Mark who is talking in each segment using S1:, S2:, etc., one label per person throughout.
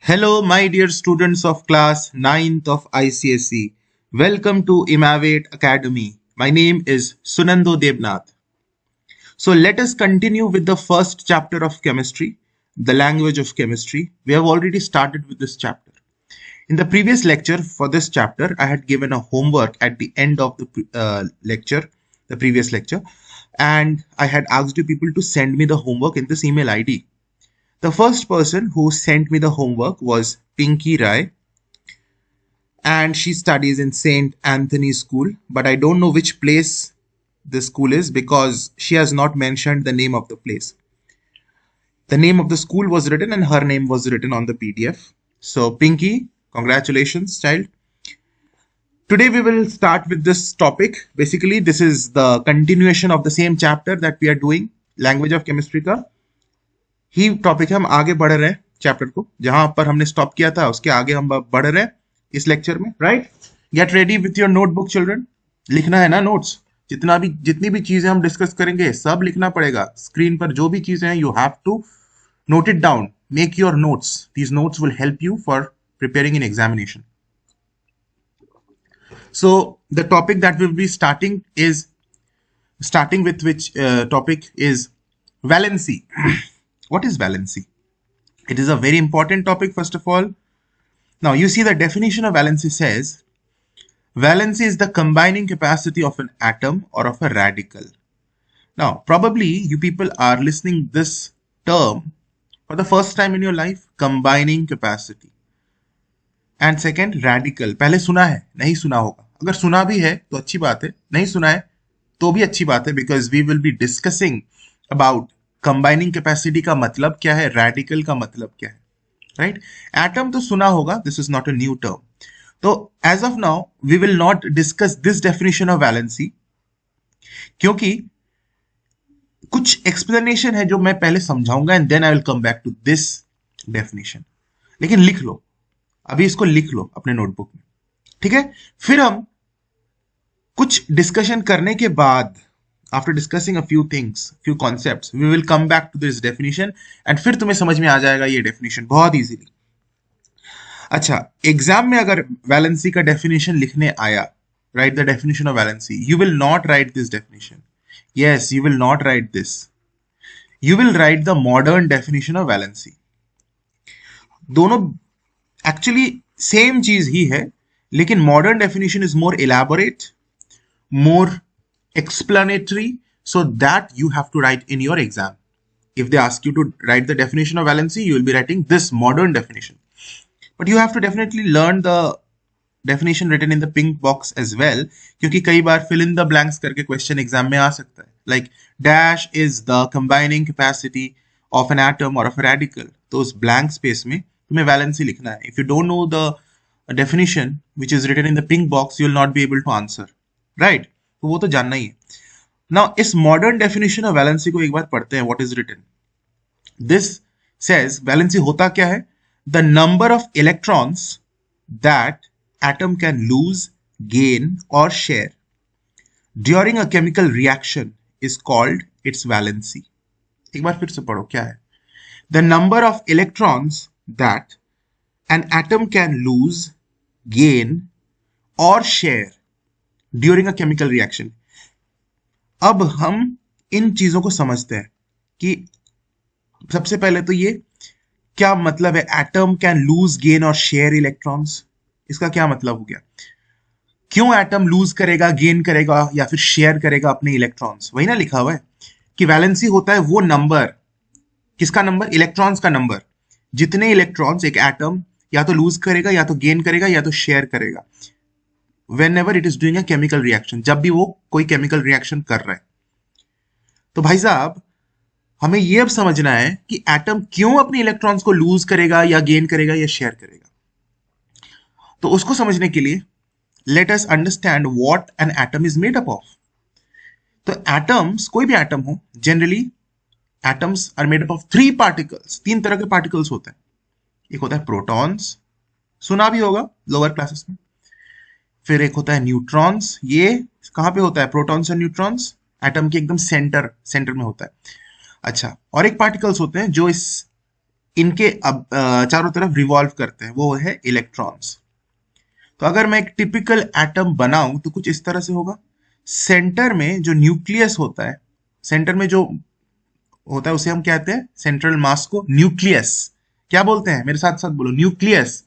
S1: Hello, my dear students of class 9th of ICSE. Welcome to Imavate Academy. My name is Sunando Debnath. So let us continue with the first chapter of chemistry, the language of chemistry. We have already started with this chapter. In the previous lecture for this chapter, I had given a homework at the end of the the previous lecture, and I had asked you people to send me the homework in this email ID. The first person who sent me the homework was Pinky Rai, and she studies in St. Anthony's School, but I don't know which place the school is because she has not mentioned the name of the place. The name of the school was written and her name was written on the PDF. So Pinky, congratulations, child. Today we will start with this topic. Basically, this is the continuation of the same chapter that we are doing, language of chemistry का ही topic है. हम आगे बढ़ रहे हैं chapter को, जहां पर हमने स्टॉप किया था उसके आगे हम बढ़ रहे हैं इस लेक्चर में. Right, get ready with your notebook children. लिखना है ना नोट्स. जितनी भी चीजें हम डिस्कस करेंगे सब लिखना पड़ेगा. स्क्रीन पर जो भी चीजें हैं you have to note it down. Make your notes. These notes will help you for preparing in examination. So the topic that we'll be starting with which topic is valency. What is valency? It is a very important topic, first of all. Now you see the definition of valency says valency is the combining capacity of an atom or of a radical. Now probably you people are listening this term for the first time in your life, combining capacity. And second radical. पहले सुना है, नहीं सुना होगा. अगर सुना भी है तो अच्छी बात है, नहीं सुना है तो भी अच्छी बात है, because we will be discussing about combining capacity का मतलब क्या है, रैडिकल का मतलब क्या है. राइट, एटम तो सुना होगा, this is not a new term. तो as of now we will not discuss this definition of valency, क्योंकि कुछ एक्सप्लेनेशन है जो मैं पहले समझाऊंगा and then I will come back to this definition. लेकिन लिख लो, अभी इसको लिख लो अपने नोटबुक में, ठीक है. फिर हम कुछ डिस्कशन करने के बाद, after discussing a few things, few concepts, we will come back to this definition and फिर तुम्हें समझ में आ जाएगा ये डेफिनेशन बहुत इजीली. अच्छा, एग्जाम में अगर वैलेंसी का डेफिनेशन लिखने आया, right the definition of valency, you will not right this definition. Yes, you will not right this. You will write the modern definition of valency. दोनों एक्चुअली सेम चीज ही है, लेकिन modern definition is more elaborate, more explanatory, so that you have to write in your exam. If they ask you to write the definition of valency, you will be writing this modern definition. But you have to definitely learn the definition written in the pink box as well, क्योंकि कई बार fill in the blanks करके question exam में आ सकता है. Like dash is the combining capacity of an atom or of a radical. तो उस blank space में तुम्हें वैलेंसी लिखना है. If you don't know the definition which is written in the pink box, you will not be able to answer. Right? तो वो तो जानना ही है. Now इस modern definition of valency को एक बार पढ़ते हैं. What is written? This says valency होता क्या है? The number of electrons that atom can lose, gain or share during a chemical reaction is called its valency. एक बार फिर से पढ़ो, क्या है? The number of electrons that an atom can lose, gain or share during a chemical reaction. अब हम इन चीजों को समझते हैं कि सबसे पहले तो ये क्या मतलब है, एटम कैन लूज, गेन और शेयर इलेक्ट्रॉन्स. इसका क्या मतलब हो गया? क्यों एटम लूज करेगा, गेन करेगा या फिर शेयर करेगा अपने इलेक्ट्रॉन्स? वही ना लिखा हुआ है कि वैलेंसी होता है वो नंबर. किसका नंबर? इलेक्ट्रॉन्स का नंबर. जितने इलेक्ट्रॉन्स एक एटम या तो लूज करेगा, या तो गेन करेगा, या तो शेयर करेगा, whenever it is doing a chemical reaction, जब भी वो कोई केमिकल रिएक्शन कर रहा है. तो भाई साहब, हमें ये अब समझना है कि एटम क्यों अपने इलेक्ट्रॉन्स को लूज करेगा या गेन करेगा या शेयर करेगा. तो उसको समझने के लिए let us understand what an atom is made up of. तो एटम्स, कोई भी एटम हो, generally atoms are made up of 3 particles. 3 तरह के पार्टिकल्स होते हैं. एक होता है प्रोटॉन्स, सुना भी होगा लोअर क्लासेस में. फिर एक होता है न्यूट्रॉन्स. ये कहां पे होता है? प्रोटॉन्स और न्यूट्रॉन्स एटम के एकदम सेंटर में होता है. अच्छा, और एक पार्टिकल्स होते हैं जो इस इनके चारों तरफ रिवॉल्व करते हैं, वो है इलेक्ट्रॉन्स। तो अगर मैं एक टिपिकल एटम बनाऊं तो कुछ इस तरह से होगा। सेंटर में जो न्यूक्लियस होता है, सेंटर में जो होता है उसे हम कहते हैं सेंट्रल मास को न्यूक्लियस। क्या बोलते हैं, मेरे साथ साथ बोलो, nucleus.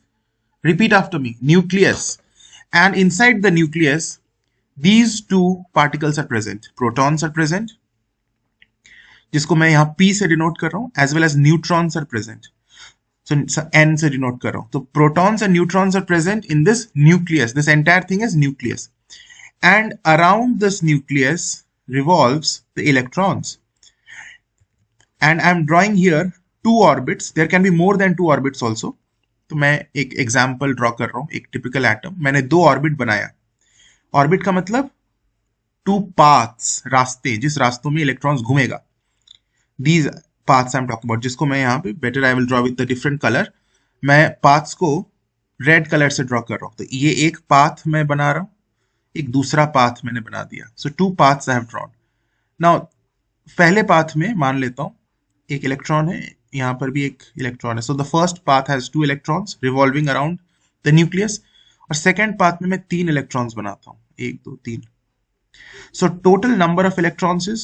S1: Repeat after me, nucleus. And inside the nucleus these two particles are present, protons are present, जिसको मैं यहाँ P से डिनोट कर रहा हूँ, as well as neutrons are present, so N से डिनोट कर रहा हूँ। तो protons and neutrons are present in this nucleus, this entire thing is nucleus, and around this nucleus revolves the electrons, and I'm drawing here two orbits, there can be more than two orbits also। तो मैं एक example draw कर रहा हूँ, एक typical atom, मैंने दो orbit बनाया। ऑर्बिट का मतलब टू पाथ्स, रास्ते, जिस रास्तों में इलेक्ट्रॉन्स घूमेगा, these paths I am talking about, जिसको मैं यहाँ पे better I will draw with the different colour. मैं पाथ्स को रेड कलर से ड्रॉ कर रहा हूँ। तो ये एक पाथ मैं बना रहा हूँ, एक दूसरा पाथ मैंने बना दिया। So two paths I have drawn. Now पहले पाथ में मान लेता हूँ एक इलेक्ट्रॉन है, यहाँ पर भी एक इलेक्ट्रॉन है। So the first path has two electrons revolving around the nucleus, और सेकेंड पाथ में मैं तीन इलेक्ट्रॉन्स बनाता हूँ, एक दो तीन। So total number of electrons is,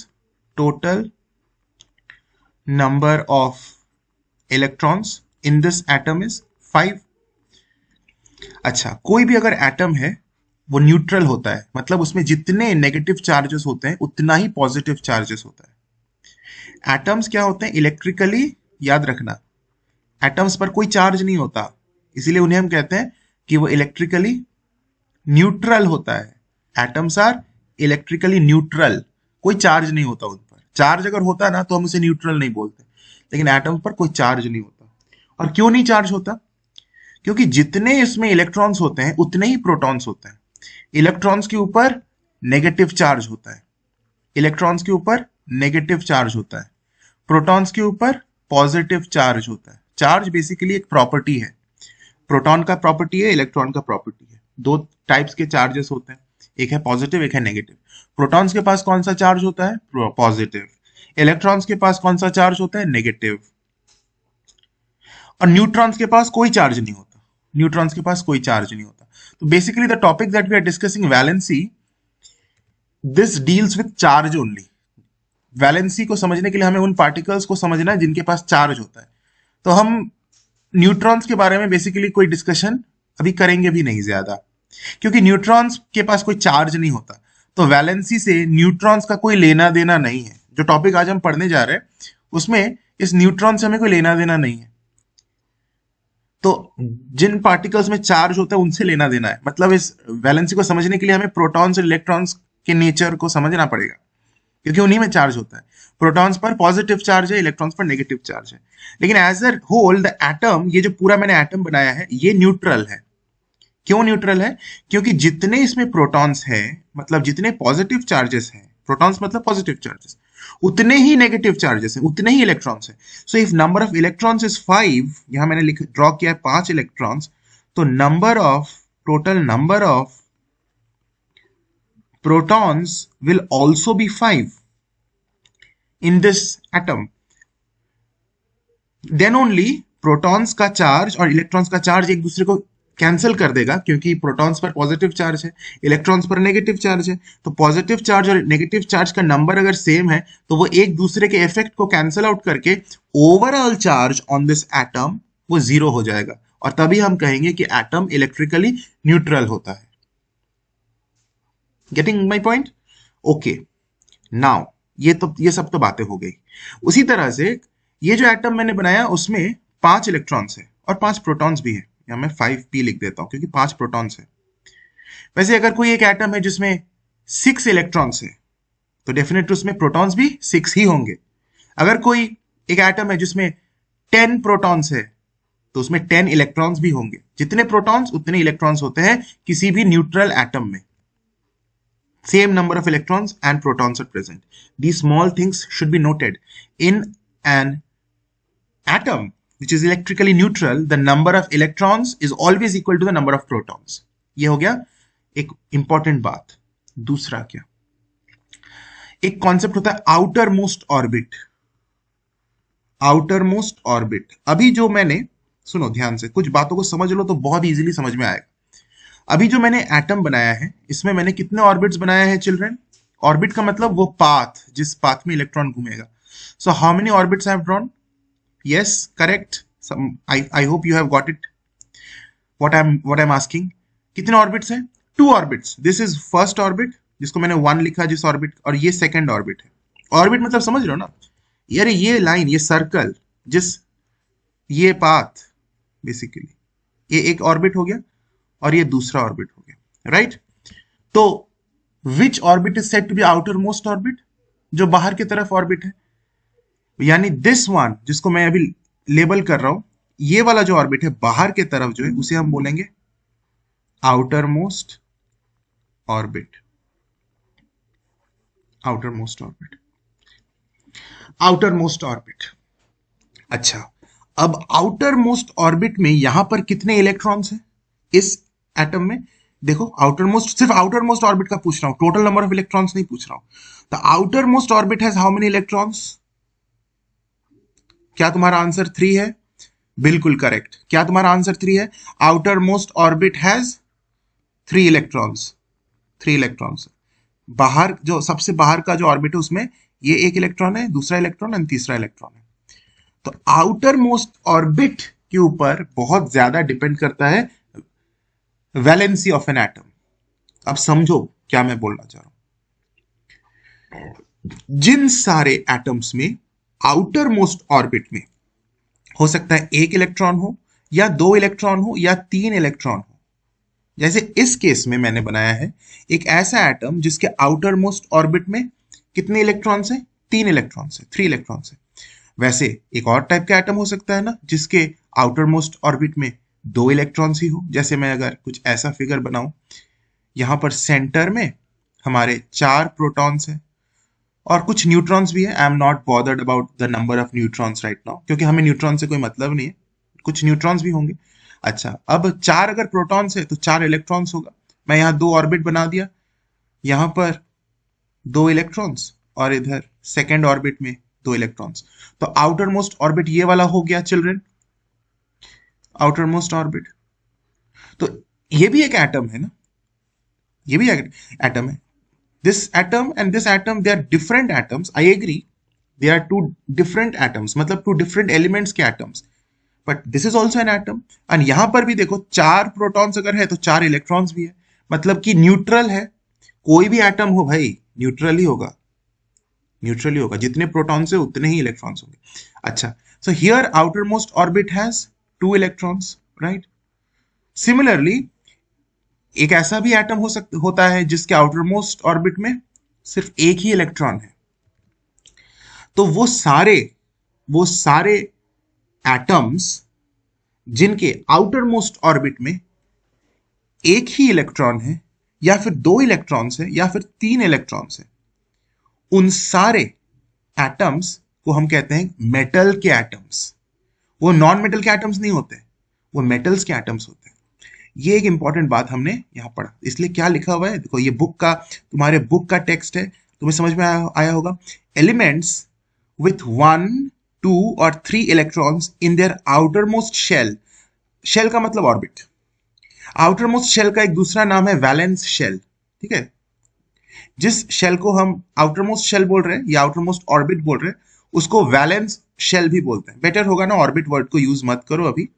S1: total number of electrons in this atom is 5। अच्छा, कोई भी अगर एटम है वो न्यूट्रल होता है, मतलब उसमें जितने नेगेटिव चार्जेस होते हैं उतना ही पॉजिटिव चार्जेस होता है। एटम्स क्या होते हैं, इलेक्ट्रिकली, याद रखना, एटम्स पर कोई चार्ज नहीं होता, इसीलिए उन्हें हम कहते हैं कि वो इलेक्ट्रिकली न्यूट्रल होता है। एटम्स आर इलेक्ट्रिकली न्यूट्रल, कोई चार्ज नहीं होता उन पर। चार्ज अगर होता ना तो हम उसे न्यूट्रल नहीं बोलते, लेकिन एटम्स पर कोई चार्ज नहीं होता। और क्यों नहीं चार्ज होता, क्योंकि जितने इसमें इलेक्ट्रॉन्स होते हैं उतने ही प्रोटॉन्स होते हैं। इलेक्ट्रॉन्स के ऊपर नेगेटिव चार्ज होता है, इलेक्ट्रॉन्स के ऊपर नेगेटिव चार्ज होता है, प्रोटॉन्स के ऊपर पॉजिटिव चार्ज होता है। चार्ज बेसिकली एक प्रॉपर्टी है, प्रोटॉन का प्रॉपर्टी है, इलेक्ट्रॉन का प्रॉपर्टी है। दो टाइप्स के चार्जेस होते हैं, एक है पॉजिटिव, एक है नेगेटिव। प्रोटॉन्स के पास कौन सा चार्ज होता है, पॉजिटिव। इलेक्ट्रॉन्स के पास कौन सा चार्ज होता है, नेगेटिव। और न्यूट्रॉन्स के पास कोई चार्ज नहीं होता, न्यूट्रॉन्स के पास कोई चार्ज नहीं होता। तो basically the topic that we are discussing, valency, this deals with charge only. Valency को समझने के लिए हमें उन पार्टिकल्स को समझना है जिनके पास चार्ज होता है। तो हम न्यूट्रॉन्स के बारे में बेसिकली कोई डिस्कशन अभी करेंगे भी नहीं ज्यादा, क्योंकि न्यूट्रॉन्स के पास कोई चार्ज नहीं होता। तो वैलेंसी से न्यूट्रॉन्स का कोई लेना देना नहीं है। जो टॉपिक आज हम पढ़ने जा रहे हैं उसमें इस न्यूट्रॉन से हमें कोई लेना देना नहीं है। तो जिन पार्टिकल्स में चार्ज होता है उनसे लेना देना है। मतलब इस वैलेंसी को समझने के लिए हमें प्रोटॉन्स और इलेक्ट्रॉन्स के नेचर को समझना पड़ेगा, क्योंकि उन्हीं में चार्ज होता है। प्रोटॉन्स पर पॉजिटिव चार्ज है, इलेक्ट्रॉन्स पर नेगेटिव चार्ज है। लेकिन as a whole the atom, ये जो पूरा मैंने एटम बनाया है, ये न्यूट्रल है। क्यों न्यूट्रल है, क्योंकि जितने इसमें प्रोटॉन्स हैं, मतलब जितने पॉजिटिव चार्जेस हैं, प्रोटॉन्स मतलब पॉजिटिव चार्जेस, उतने ही नेगेटिव चार्जेस हैं, उतने ही इलेक्ट्रॉन्स हैं। So if number of electrons is 5, यहां मैंने ड्रॉ किया है 5 इलेक्ट्रॉन्स, तो total number of protons will also be 5 in this atom। then only protons का चार्ज और इलेक्ट्रॉन्स का चार्ज एक दूसरे को कैंसिल कर देगा, क्योंकि प्रोटॉन्स पर पॉजिटिव चार्ज है, इलेक्ट्रॉन्स पर नेगेटिव चार्ज है। तो पॉजिटिव चार्ज और नेगेटिव चार्ज का नंबर अगर सेम है तो वो एक दूसरे के इफेक्ट को कैंसिल आउट करके overall charge on this atom वो जीरो हो जाएगा, और तभी हम कहेंगे कि एटम इलेक्ट्रिकली न्यूट्रल होता है। Getting my point? Okay, now ये सब तो बातें हो गई। उसी तरह से ये जो एटम मैंने बनाया उसमें 5 इलेक्ट्रॉन्स है और 5 प्रोटॉन्स भी है। यहां मैं 5p लिख देता हूं क्योंकि 5 प्रोटॉन्स है। वैसे अगर कोई एक एटम है जिसमें 6 इलेक्ट्रॉन्स है तो डेफिनेटली उसमें प्रोटॉन्स भी 6 ही होंगे। अगर कोई एक एटम है जिसमें 10 प्रोटॉन्स है तो उसमें 10 इलेक्ट्रॉन्स भी होंगे। जितने प्रोटॉन्स उतने इलेक्ट्रॉन्स होते हैं किसी भी न्यूट्रल एटम में। Same number of electrons and protons are present. These small things should be noted. In an atom which is electrically neutral, the number of electrons is always equal to the number of protons. ये हो गया एक important बात। दूसरा क्या, एक concept होता है outer most orbit. Outer most orbit. अभी जो मैंने, सुनो ध्यान से, कुछ बातों को समझ लो तो बहुत इजीली समझ में आएगा। अभी जो मैंने एटम बनाया है, इसमें मैंने कितने ऑर्बिट्स बनाए हैं चिल्ड्रन? ऑर्बिट का मतलब वो पाथ, जिस पाथ में इलेक्ट्रॉन घूमेगा। So how many orbits I have drawn? Yes, correct. I hope you have got it what I'm asking। कितने ऑर्बिट्स हैं? 2 orbits. This is first orbit जिसको मैंने 1 लिखा जिस ऑर्बिट, और ये सेकंड ऑर्बिट है। ऑर्बिट मतलब समझ रहे हो ना यार, ये लाइन, ये सर्कल, जिस, ये पाथ, बेसिकली ये एक ऑर्बिट हो गया और ये दूसरा ऑर्बिट हो गया, राइट? तो which orbit is said to be outer most orbit? जो बाहर की तरफ ऑर्बिट है, यानी दिस वन जिसको मैं अभी लेबल कर रहा हूं, ये वाला जो ऑर्बिट है बाहर के तरफ जो है, उसे हम बोलेंगे outer most orbit. Outer most orbit, outer most orbit. अच्छा, अब आउटर मोस्ट ऑर्बिट में यहां पर कितने इलेक्ट्रॉन्स हैं इस एटम में? देखो, आउटर मोस्ट, सिर्फ आउटर मोस्ट ऑर्बिट का पूछ रहा हूं, टोटल नंबर ऑफ इलेक्ट्रॉन्स नहीं पूछ रहा हूं। The outer most orbit has how many electrons? क्या तुम्हारा आंसर 3 है? बिल्कुल करेक्ट। क्या तुम्हारा आंसर 3 है? Outer most orbit has 3 electrons. 3 electrons. बाहर, जो सबसे बाहर का जो ऑर्बिट है उसमें ये एक इलेक्ट्रॉन है, दूसरा इलेक्ट्रॉन और तीसरा इलेक्ट्रॉन है। तो आउटर मोस्ट ऑर्बिट के ऊपर बहुत ज्यादा डिपेंड करता है वैलेंसी ऑफ एन एटम। अब समझो क्या मैं बोलना चाह रहा हूं। जिन सारे एटम्स में आउटर मोस्ट ऑर्बिट में हो सकता है 1 इलेक्ट्रॉन हो, या 2 इलेक्ट्रॉन हो, या 3 इलेक्ट्रॉन हो, जैसे इस केस में मैंने बनाया है एक ऐसा एटम जिसके आउटर मोस्ट ऑर्बिट में कितने इलेक्ट्रॉन्स हैं? 3 इलेक्ट्रॉन्स हैं, 3 इलेक्ट्रॉन्स हैं। वैसे एक और टाइप का एटम हो सकता है ना, जिसके आउटर मोस्ट ऑर्बिट में 2 इलेक्ट्रॉन्स ही हो। जैसे मैं अगर कुछ ऐसा फिगर बनाऊं, यहां पर सेंटर में हमारे 4 प्रोटॉन्स हैं और कुछ न्यूट्रॉन्स भी है। I am not bothered about the number of neutrons right now, क्योंकि हमें न्यूट्रॉन से कोई मतलब नहीं है, कुछ न्यूट्रॉन्स भी होंगे। अच्छा, अब 4 अगर प्रोटॉन्स है तो 4 इलेक्ट्रॉन्स होगा। मैं यहाँ 2 ऑर्बिट बना दिया, यहां पर 2 इलेक्ट्रॉन्स और इधर सेकेंड ऑर्बिट में 2 इलेक्ट्रॉन्स। तो आउटर मोस्ट ऑर्बिट ये वाला हो गया चिल्ड्रन, आउटर मोस्ट ऑर्बिट। तो ये भी एक एटम है ना, ये भी एटम है। This atom and this atom, they are different atoms. I agree. They are 2 different atoms, मतलब 2 different elements के atoms. But this is also an atom. And यहाँ पर भी देखो 4 प्रोटॉन्स अगर है तो 4 इलेक्ट्रॉन्स भी है, मतलब कि न्यूट्रल है। कोई भी एटम हो भाई, न्यूट्रल ही होगा, न्यूट्रल ही होगा। जितने प्रोटॉन्स है उतने ही इलेक्ट्रॉन्स होंगे। अच्छा, so here outermost orbit has 2 electrons, right? Similarly, एक ऐसा भी एटम होता है जिसके आउटर मोस्ट ऑर्बिट में सिर्फ एक ही इलेक्ट्रॉन है। तो वो सारे एटम्स जिनके आउटर मोस्ट ऑर्बिट में एक ही इलेक्ट्रॉन है, या फिर 2 इलेक्ट्रॉन्स है, या फिर 3 इलेक्ट्रॉन्स है, उन सारे एटम्स को हम कहते हैं मेटल के एटम्स। वो नॉन मेटल के एटम्स नहीं होते, वो मेटल्स के एटम्स होते हैं। ये एक इंपॉर्टेंट बात हमने यहां पढ़ा। इसलिए क्या लिखा हुआ है देखो, ये बुक का, तुम्हारे बुक का टेक्स्ट है, तुम्हें समझ में आया होगा। एलिमेंट्स विथ 1, 2 और 3 electrons in their outer most shell. Shell का मतलब ऑर्बिट। आउटर मोस्ट शेल का एक दूसरा नाम है वैलेंस शेल, ठीक है? जिस शेल को हम आउटर मोस्ट शेल बोल रहे हैं या आउटर मोस्ट ऑर्बिट बोल रहे हैं, उसको वैलेंस शेल भी बोलते हैं। बेटर होगा ना ऑर्बिट वर्ड को यूज मत करो, अभी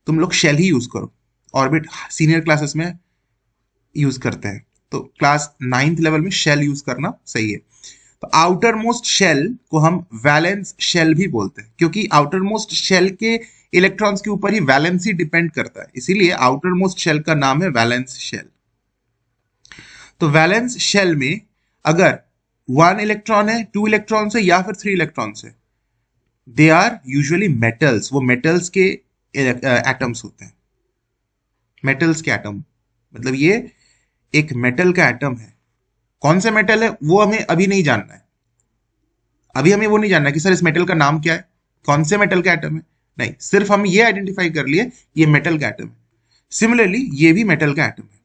S1: तुम लोग शेल ही यूज करो। ऑर्बिट सीनियर क्लासेस में यूज करते हैं, तो क्लास 9th लेवल में शेल यूज करना सही है। तो आउटर मोस्ट शेल को हम वैलेंस शेल भी बोलते हैं, क्योंकि आउटर मोस्ट शेल के इलेक्ट्रॉन्स के ऊपर ही वैलेंसी डिपेंड करता है, इसीलिए आउटर मोस्ट शेल का नाम है वैलेंस शेल। तो वैलेंस शेल में अगर 1 इलेक्ट्रॉन है, 2 इलेक्ट्रॉन है, या फिर 3 इलेक्ट्रॉन है, दे आर यूजुअली मेटल्स। वो मेटल्स के एटम्स होते हैं। मेटल्स के एटम मतलब ये एक मेटल का एटम है। कौन से मेटल है वो हमें अभी नहीं जानना है, अभी हमें वो नहीं जानना कि सर इस मेटल का नाम क्या है, कौन से मेटल का एटम है, नहीं, सिर्फ हम ये आइडेंटिफाई कर लिए ये मेटल का एटम है। सिमिलरली ये भी मेटल का एटम है,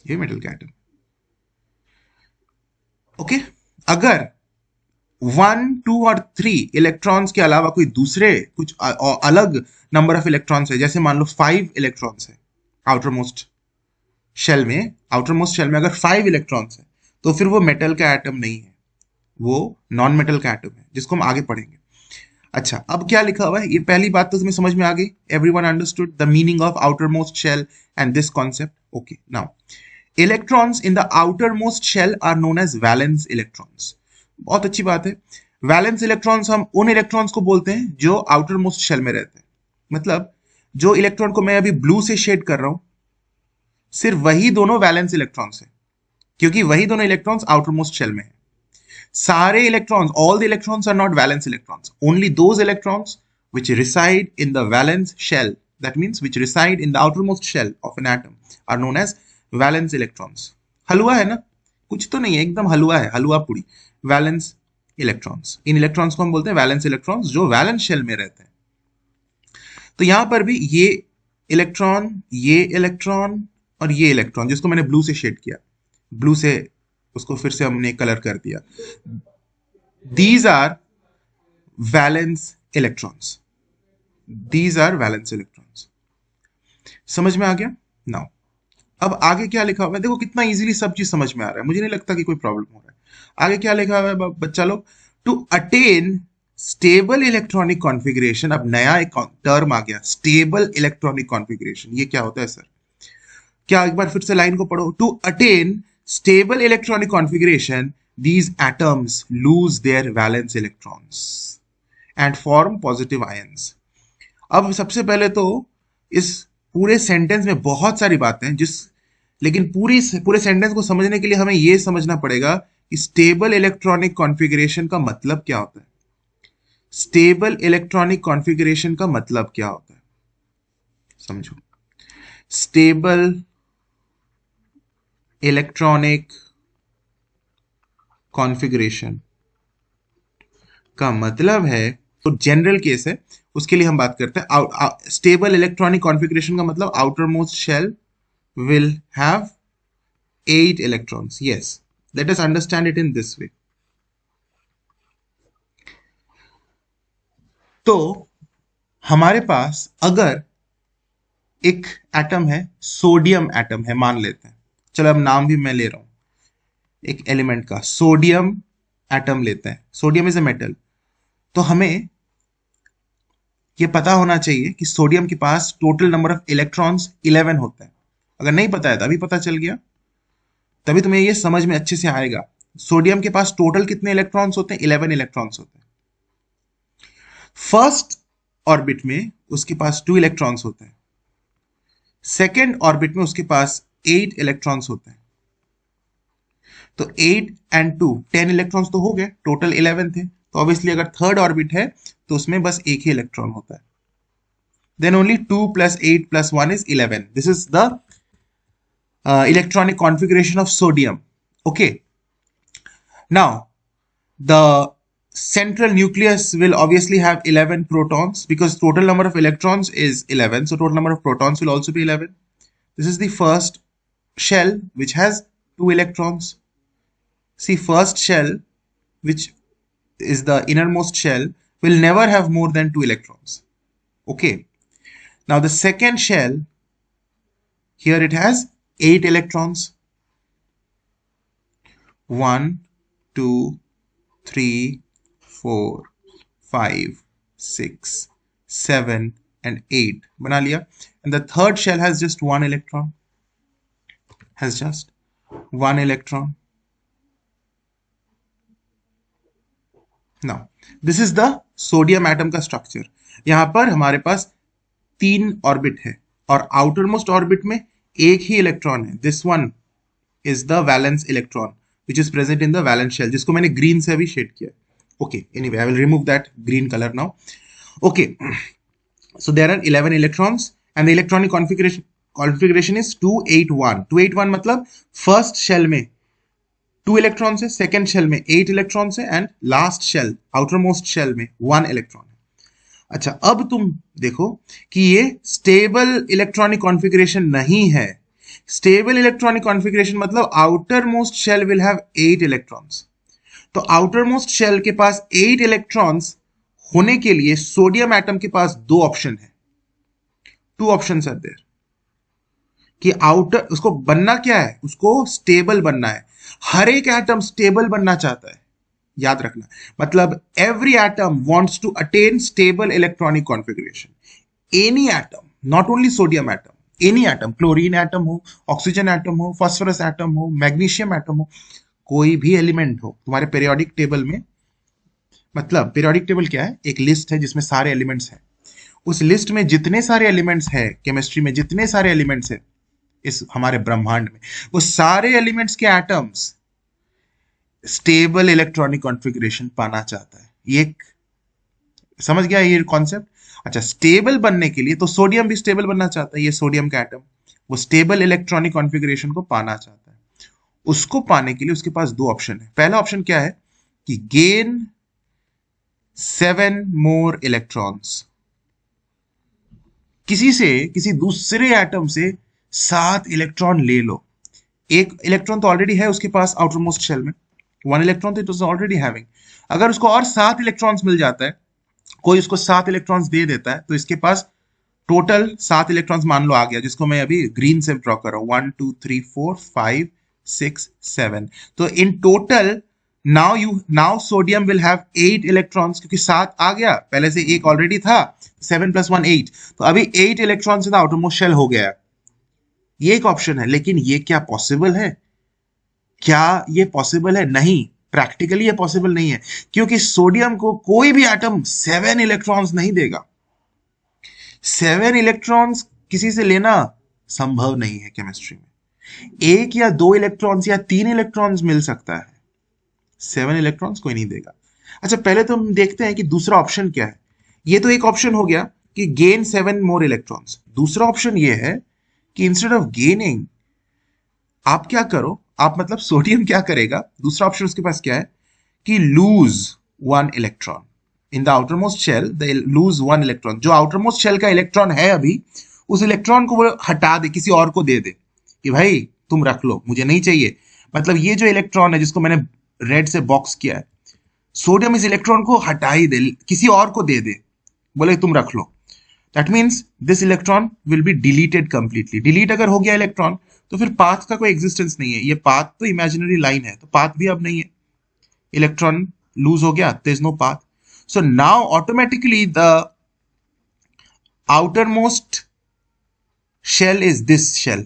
S1: ये मेटल का एटम। ओके, अगर 1, 2 और 3 इलेक्ट्रॉन्स के अलावा कोई दूसरे कुछ अलग नंबर ऑफ इलेक्ट्रॉन्स है, जैसे मान लो 5 इलेक्ट्रॉन्स है आउटर मोस्ट शेल में, अगर 5 इलेक्ट्रॉन्स है तो फिर वो मेटल का एटम नहीं है, वो नॉन मेटल का एटम है, जिसको हम आगे पढ़ेंगे। अच्छा, अब क्या लिखा हुआ है, ये पहली बात तो तुम्हें समझ में आ गई, everyone understood the meaning of outer most shell and this concept. Okay, now electrons in the outer most shell are known as valence electrons. बहुत अच्छी बात है। वैलेंस इलेक्ट्रॉन्स हम उन इलेक्ट्रॉन्स को बोलते हैं जो आउटर मोस्ट शेल में रहते हैं। मतलब जो इलेक्ट्रॉन को मैं अभी ब्लू से शेड कर रहा हूं, सिर्फ वही दोनों वैलेंस इलेक्ट्रॉन्स हैं, क्योंकि वही दोनों इलेक्ट्रॉन्स आउटर मोस्ट शेल में है। सारे electrons, all the electrons are not valence electrons. Only those electrons which reside in the valence shell, that means which reside in the outermost shell of an atom, are known as valence electrons. हलवा है ना, कुछ तो नहीं है, एकदम हलवा है, हलवा पूरी। Valence electrons, इन electrons को हम बोलते हैं वैलेंस इलेक्ट्रॉन्स, जो वैलेंस शेल में रहते हैं। तो यहां पर भी ये इलेक्ट्रॉन और ये इलेक्ट्रॉन, जिसको मैंने ब्लू से शेड किया, ब्लू से उसको फिर से हमने कलर कर दिया, these are valence electrons, these are valence electrons। समझ में आ गया? नाउ अब आगे क्या लिखा हुआ है, देखो कितना इजीली सब चीज समझ में आ रहा है, मुझे नहीं लगता कि कोई प्रॉब्लम हो रहा है। आगे क्या लिखा हुआ है बच्चा लोग, to attain stable electronic configuration. अब नया एक टर्म आ गया, स्टेबल इलेक्ट्रॉनिक कॉन्फ़िगरेशन। ये क्या होता है सर? क्या, एक बार फिर से लाइन को पढ़ो, to attain stable electronic configuration, these atoms lose their valence electrons and form positive ions। अब सबसे पहले तो इस पूरे सेंटेंस में बहुत सारी बातें हैं, लेकिन पूरे सेंटेंस को समझने के लिए हमें यह समझना पड़ेगा कि स्टेबल इलेक्ट्रॉनिक कॉन्फ़िगरेशन का मतलब क्या होता है। स्टेबल इलेक्ट्रॉनिक कॉन्फ़िगरेशन का मतलब क्या होता है, समझो। स्टेबल इलेक्ट्रॉनिक कॉन्फ़िगरेशन का मतलब है, तो जनरल केस है, उसके लिए हम बात करते हैं। स्टेबल इलेक्ट्रॉनिक कॉन्फ़िगरेशन का मतलब outer most shell will have 8 electrons. Yes, let us understand it in this way. तो हमारे पास अगर एक एटम है, सोडियम एटम है मान लेते हैं, चलो अब नाम भी मैं ले रहा हूं एक एलिमेंट का, सोडियम एटम लेते हैं, सोडियम इज ए मेटल। तो हमें यह पता होना चाहिए कि सोडियम के पास टोटल नंबर ऑफ इलेक्ट्रॉन्स 11 होता है। अगर नहीं पता है तो अभी पता चल गया, तभी तुम्हें यह समझ में अच्छे से आएगा। सोडियम के पास टोटल कितने इलेक्ट्रॉन्स होते हैं? 11 इलेक्ट्रॉन्स होते हैं। फर्स्ट ऑर्बिट में उसके पास 2 इलेक्ट्रॉन्स होते हैं, सेकेंड ऑर्बिट में उसके पास 8 इलेक्ट्रॉन्स होते हैं। तो 8 and 2 10 इलेक्ट्रॉन्स तो हो गए, टोटल 11 थे। तो ऑब्वियसली अगर थर्ड ऑर्बिट है तो उसमें बस एक ही इलेक्ट्रॉन होता है। Then only 2 + 8 + 1 is 11। This is the electronic configuration of sodium। Okay, now the central nucleus will obviously have 11 protons because total number of electrons is 11, so total number of protons will also be 11। This is the first shell which has 2 electrons। See, first shell, which is the innermost shell, will never have more than 2 electrons। Okay, now the second shell, here it has 8 electrons, 1 2 3 4 5 6 7 and 8 बना लिया। And the third shell has just 1 electron, has just 1 electron। Now this is the sodium atom का structure. यहां पर हमारे पास 3 orbit है और outer most orbit में एक ही इलेक्ट्रॉन है। This one is the valence electron which is present in the valence shell, जिसको मैंने ग्रीन से अभी शेड किया। Okay, anyway I will remove that green colour now. Okay, so there are 11 electrons and the electronic configuration is 281। 281 मतलब first shell में 2 electrons है, second shell में 8 electrons है and last shell, outer most shell में 1 electron है। अच्छा, अब तुम देखो कि ये स्टेबल इलेक्ट्रॉनिक कॉन्फ़िगरेशन नहीं है। स्टेबल इलेक्ट्रॉनिक कॉन्फ़िगरेशन मतलब outer most shell will have 8 electrons. तो आउटर मोस्ट शेल के पास 8 इलेक्ट्रॉन्स होने के लिए सोडियम एटम के पास 2 ऑप्शन है, 2 ऑप्शंस आर देयर कि आउटर उसको बनना क्या है, उसको स्टेबल बनना है। हर एक एटम स्टेबल बनना चाहता है, याद रखना। मतलब every atom wants to attain stable electronic configuration. Any atom, not only sodium atom, any atom, chlorine atom हो, ऑक्सीजन एटम हो, फास्फोरस एटम हो, मैग्नीशियम एटम हो, कोई भी एलिमेंट हो तुम्हारे पीरियोडिक टेबल में। मतलब पीरियोडिक टेबल क्या है? एक लिस्ट है जिसमें सारे एलिमेंट्स हैं। उस लिस्ट में जितने सारे एलिमेंट्स हैं, केमिस्ट्री में जितने सारे एलिमेंट्स हैं इस हमारे ब्रह्मांड में, वो सारे एलिमेंट्स के एटम्स स्टेबल इलेक्ट्रॉनिक कॉन्फ़िगरेशन पाना चाहता है। ये समझ गया ये कॉन्सेप्ट? अच्छा, स्टेबल बनने के लिए तो सोडियम भी स्टेबल बनना चाहता है। ये सोडियम का एटम वो स्टेबल इलेक्ट्रॉनिक कॉन्फ़िगरेशन को पाना चाहता है। उसको पाने के लिए उसके पास 2 ऑप्शन है। पहला ऑप्शन क्या है कि गेन 7 मोर इलेक्ट्रॉन्स, किसी दूसरे एटम से 7 इलेक्ट्रॉन ले लो। एक इलेक्ट्रॉन तो ऑलरेडी है उसके पास आउटर मोस्ट शेल में, 1 इलेक्ट्रॉन तो इट वाज ऑलरेडी हैविंग। अगर उसको और 7 इलेक्ट्रॉन्स मिल जाता है, कोई उसको 7 इलेक्ट्रॉन्स दे देता है, तो इसके पास टोटल 7 इलेक्ट्रॉन्स मान लो आ गया, जिसको मैं अभी ग्रीन से ड्रॉ कर रहा हूं। 1 2 3 4 5 6 7। तो in total now sodium will have 8 electrons, क्योंकि 7 आ गया, पहले से एक ऑलरेडी था, 7 + 1 8, तो अभी 8 electrons in the outer most shell हो गया। ये एक ऑप्शन है, लेकिन ये क्या पॉसिबल है? क्या ये पॉसिबल है? नहीं, प्रैक्टिकली ये पॉसिबल नहीं है, क्योंकि सोडियम को कोई भी एटम 7 इलेक्ट्रॉन्स नहीं देगा। 7 इलेक्ट्रॉन्स किसी से लेना संभव नहीं है केमिस्ट्री में। 1 या 2 इलेक्ट्रॉन्स या 3 इलेक्ट्रॉन्स मिल सकता है, 7 इलेक्ट्रॉन्स कोई नहीं देगा। अच्छा, पहले तो हम देखते हैं कि दूसरा ऑप्शन क्या है। ये तो एक ऑप्शन हो गया कि गेन 7 मोर इलेक्ट्रॉन्स। दूसरा ऑप्शन ये है कि इंस्टेड ऑफ गेनिंग आप क्या करो, आप मतलब सोडियम क्या करेगा, दूसरा ऑप्शन उसके पास क्या है कि lose 1 electron in the outer most shell, they lose 1 electron. जो आउटर मोस्ट शेल का इलेक्ट्रॉन है अभी, उस इलेक्ट्रॉन को वो हटा दे, किसी और को दे दे कि भाई तुम रख लो, मुझे नहीं चाहिए। मतलब ये जो इलेक्ट्रॉन है जिसको मैंने रेड से बॉक्स किया है, सोडियम इस इलेक्ट्रॉन को हटा ही दे, किसी और को दे दे, बोले तुम रख लो। That means this electron will be deleted completely. Delete अगर हो गया इलेक्ट्रॉन, तो फिर पाथ का कोई एग्जिस्टेंस नहीं है। ये पाथ तो इमेजिनरी लाइन है, तो पाथ भी अब नहीं है। इलेक्ट्रॉन लूज हो गया, there is no path. So now automatically the outermost shell is this shell.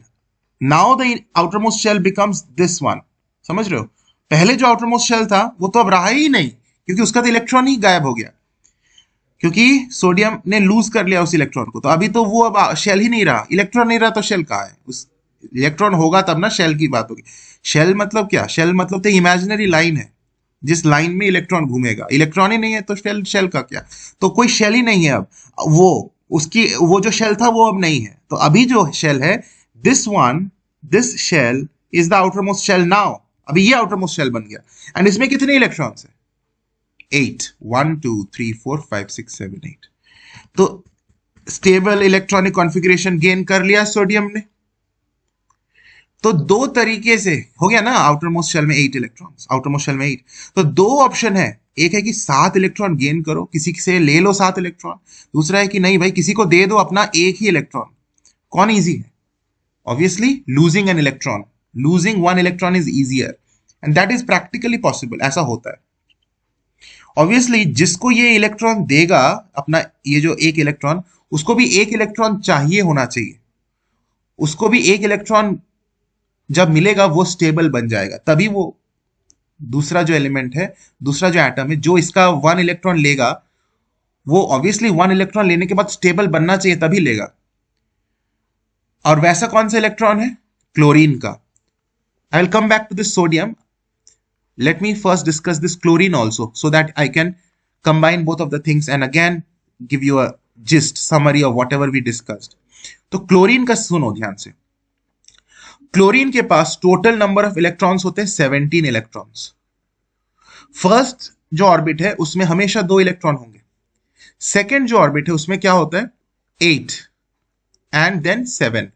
S1: Now the outermost shell becomes this one. समझ रहे हो? पहले जो outermost shell था वो तो अब रहा ही नहीं, क्योंकि उसका तो इलेक्ट्रॉन ही गायब हो गया, क्योंकि सोडियम ने लूज कर लिया उस इलेक्ट्रॉन को। तो अभी तो वो अब शेल ही नहीं रहा, इलेक्ट्रॉन नहीं रहा, तो शेल कहाँ है? उस इलेक्ट्रॉन होगा तब ना शेल की बात होगी। शेल मतलब क्या? शेल मतलब तो इमेजिनरी लाइन है, जिस लाइन में इलेक्ट्रॉन घूमेगा। इलेक्ट्रॉन ही नहीं है तो शेल का क्या? तो कोई शेल ही नहीं है अब। वो उसकी वो जो शेल था वो अब नहीं है। तो अभी जो शेल है, this shell is the outer most shell now. अभी ये आउटर मोस्ट शेल बन गया, एंड इसमें कितने इलेक्ट्रॉन्स है? 8। 1 2 3 4 5 6 7 8। तो स्टेबल इलेक्ट्रॉनिक कॉन्फ़िगरेशन गेन कर लिया सोडियम ने। तो 2 तरीके से हो गया ना, आउटर मोस्ट शेल में 8 इलेक्ट्रॉन्स, आउटर मोस्ट शेल में 8। तो 2 ऑप्शन है, एक है कि 7 इलेक्ट्रॉन गेन करो, किसी से ले लो 7 इलेक्ट्रॉन। दूसरा है कि नहीं भाई, किसी को दे दो अपना एक ही इलेक्ट्रॉन। कौन इजी है? Obviously losing an electron, losing 1 electron is easier, and that is practically possible. ऐसा होता है। ऑब्वियसली जिसको ये इलेक्ट्रॉन देगा अपना, ये जो एक इलेक्ट्रॉन, उसको भी एक इलेक्ट्रॉन चाहिए होना चाहिए। उसको भी एक इलेक्ट्रॉन जब मिलेगा वो स्टेबल बन जाएगा, तभी वो दूसरा जो एलिमेंट है, दूसरा जो एटम है, जो इसका 1 इलेक्ट्रॉन लेगा, वो ऑब्वियसली 1 इलेक्ट्रॉन लेने के बाद स्टेबल बनना चाहिए, तभी लेगा। और वैसा कौन सा इलेक्ट्रॉन है? क्लोरीन का। I will come back to this sodium. Let me first discuss this chlorine also, so that I can combine both of the things and again give you a gist, summary of whatever we discussed. तो chlorine का सुनो ध्यान से। Chlorine के पास total number of electrons होते हैं 17 electrons. First जो orbit है उसमें हमेशा 2 इलेक्ट्रॉन होंगे। सेकेंड जो ऑर्बिट है उसमें क्या होता है? 8 एंड देन 7।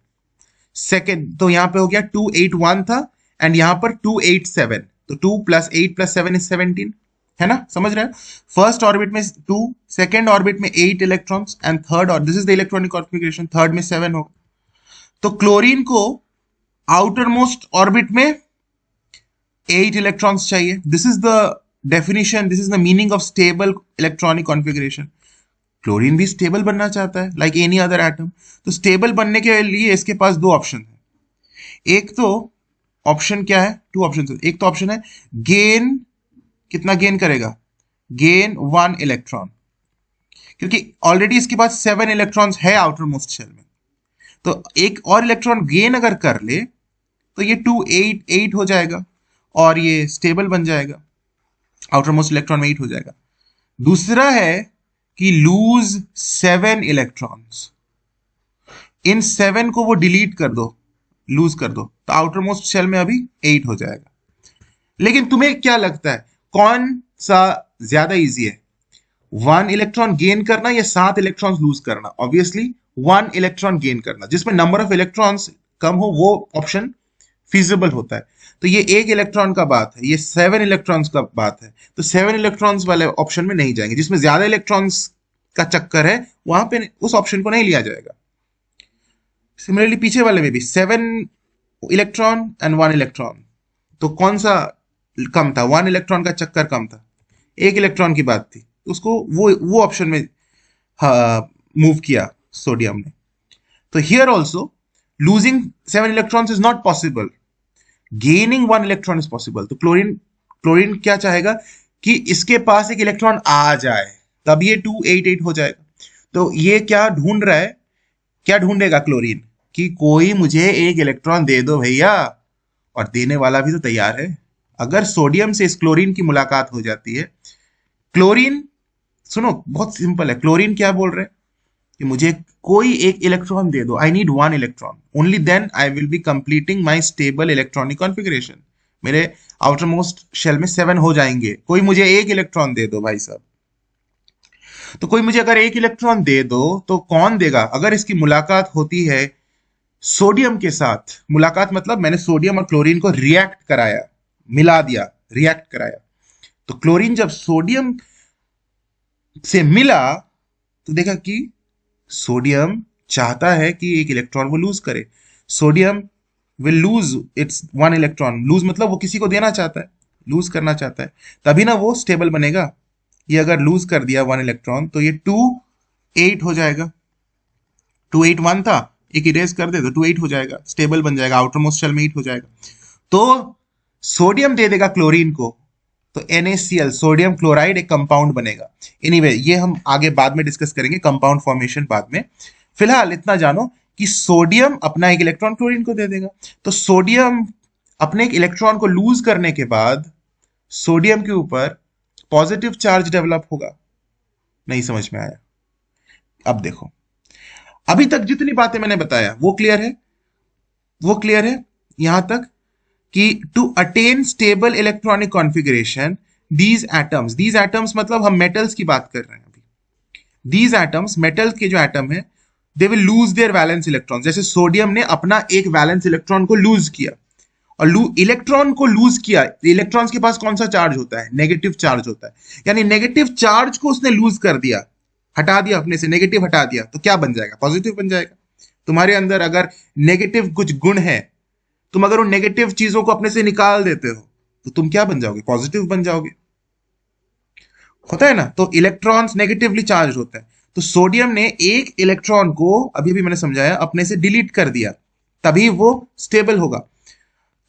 S1: सेकेंड तो यहां पे हो गया 2 8 1 था, एंड यहां पर 2 8 7। तो 2 + 8 + 7 = 17, है ना, समझ रहे हैं? फर्स्ट ऑर्बिट में 2, सेकेंड ऑर्बिट में 8 इलेक्ट्रॉन्स एंड थर्ड, और this is the electronic configuration, third में 7 होगा। तो क्लोरीन को आउटर मोस्ट ऑर्बिट में 8 इलेक्ट्रॉन्स चाहिए। This is the definition, this is the meaning of stable electronic configuration. Chlorine भी स्टेबल बनना चाहता है लाइक एनी अदर एटम। तो स्टेबल बनने के लिए इसके पास दो ऑप्शन है। एक तो ऑप्शन क्या है, टू ऑप्शन, एक तो ऑप्शन है गेन, कितना गेन करेगा, गेन 1 इलेक्ट्रॉन, क्योंकि ऑलरेडी इसके पास 7 इलेक्ट्रॉन्स है आउटर मोस्ट शेल में, तो एक और इलेक्ट्रॉन गेन अगर कर ले तो ये 2 8 हो जाएगा और ये स्टेबल बन जाएगा, आउटर मोस्ट इलेक्ट्रॉन में 8 हो जाएगा। दूसरा है कि लूज 7 इलेक्ट्रॉन्स, इन 7 को वो डिलीट कर दो, लूज कर दो, तो आउटर मोस्ट शेल में अभी 8 हो जाएगा। लेकिन तुम्हें क्या लगता है कौन सा ज्यादा इजी है, 1 इलेक्ट्रॉन गेन करना या 7 इलेक्ट्रॉन लूज करना? ऑब्वियसली 1 इलेक्ट्रॉन गेन करना, जिसमें नंबर ऑफ इलेक्ट्रॉन्स कम हो वो ऑप्शन फीजिबल होता है। तो ये 1 इलेक्ट्रॉन का बात है, ये 7 इलेक्ट्रॉन्स का बात है, तो 7 इलेक्ट्रॉन्स वाले ऑप्शन में नहीं जाएंगे। जिसमें ज्यादा इलेक्ट्रॉन्स का चक्कर है वहां पे उस ऑप्शन को नहीं लिया जाएगा। सिमिलरली पीछे वाले में भी 7 इलेक्ट्रॉन एंड 1 इलेक्ट्रॉन, तो कौन सा कम था? 1 इलेक्ट्रॉन का चक्कर कम था, 1 इलेक्ट्रॉन की बात थी, उसको वो ऑप्शन में मूव किया सोडियम ने। तो here also losing 7 electrons is not possible, gaining 1 electron is possible. तो क्लोरीन क्या चाहेगा कि इसके पास एक इलेक्ट्रॉन आ जाए, तब ये 288 हो जाएगा। तो ये क्या ढूंढ रहा है, क्या ढूंढेगा क्लोरीन कि कोई मुझे एक इलेक्ट्रॉन दे दो भैया, और देने वाला भी तो तैयार है। अगर सोडियम से इस क्लोरीन की मुलाकात हो जाती है, क्लोरीन, सुनो बहुत सिंपल है, क्लोरीन क्या बोल रहे हैं कि मुझे कोई एक इलेक्ट्रॉन दे दो, I need 1 electron, only then I will be completing my stable electronic configuration. मेरे आउटर मोस्ट शेल में 7 हो जाएंगे, कोई मुझे एक इलेक्ट्रॉन दे दो भाई साहब। तो कोई मुझे अगर एक इलेक्ट्रॉन दे दो तो कौन देगा? अगर इसकी मुलाकात होती है सोडियम के साथ, मुलाकात मतलब मैंने सोडियम और क्लोरीन को रिएक्ट कराया, मिला दिया, रिएक्ट कराया, तो क्लोरीन जब सोडियम से मिला तो देखा कि सोडियम चाहता है कि एक इलेक्ट्रॉन वो लूज करे। Sodium will lose its 1 electron, lose मतलब वो किसी को देना चाहता है, लूज करना चाहता है, तभी ना वो स्टेबल बनेगा। ये अगर लूज कर दिया 1 इलेक्ट्रॉन तो ये 2 8 हो जाएगा, 2 8 1 था, एक इरेज कर दे तो 2 8 हो जाएगा, स्टेबल बन जाएगा, आउटर मोस्ट शेल में 8 हो जाएगा। तो सोडियम दे देगा क्लोरीन को, तो NaCl, सोडियम क्लोराइड, एक कंपाउंड बनेगा। एनीवे ये हम आगे बाद में डिस्कस करेंगे, कंपाउंड फॉर्मेशन बाद में। फिलहाल इतना जानो कि सोडियम अपना एक इलेक्ट्रॉन क्लोरीन को दे देगा। तो सोडियम अपने एक इलेक्ट्रॉन को लूज करने के बाद सोडियम के ऊपर पॉजिटिव चार्ज डेवलप होगा। नहीं समझ में आया? अब देखो, अभी तक जितनी बातें मैंने बताया वो क्लियर है, वो क्लियर है यहां तक कि to attain stable electronic configuration these atoms मतलब हम मेटल्स की बात कर रहे हैं अभी, दीज एटम्स, मेटल्स के जो एटम है, they will lose their valence electron. जैसे सोडियम ने अपना एक वैलेंस इलेक्ट्रॉन को लूज किया, और इलेक्ट्रॉन को लूज किया, इलेक्ट्रॉन्स के पास कौन सा चार्ज होता है? नेगेटिव चार्ज होता है, यानी नेगेटिव चार्ज को उसने लूज कर दिया, हटा दिया अपने से, नेगेटिव हटा दिया, तो क्या बन जाएगा? पॉजिटिव बन जाएगा। तुम्हारे अंदर अगर नेगेटिव कुछ गुण है, तुम अगर उन नेगेटिव चीजों को अपने से निकाल देते हो तो तुम क्या बन जाओगे? पॉजिटिव बन जाओगे, होता है ना। तो इलेक्ट्रॉन्स नेगेटिवली चार्ज होते हैं, तो सोडियम ने एक इलेक्ट्रॉन को, अभी भी मैंने समझाया, अपने से डिलीट कर दिया, तभी वो स्टेबल होगा।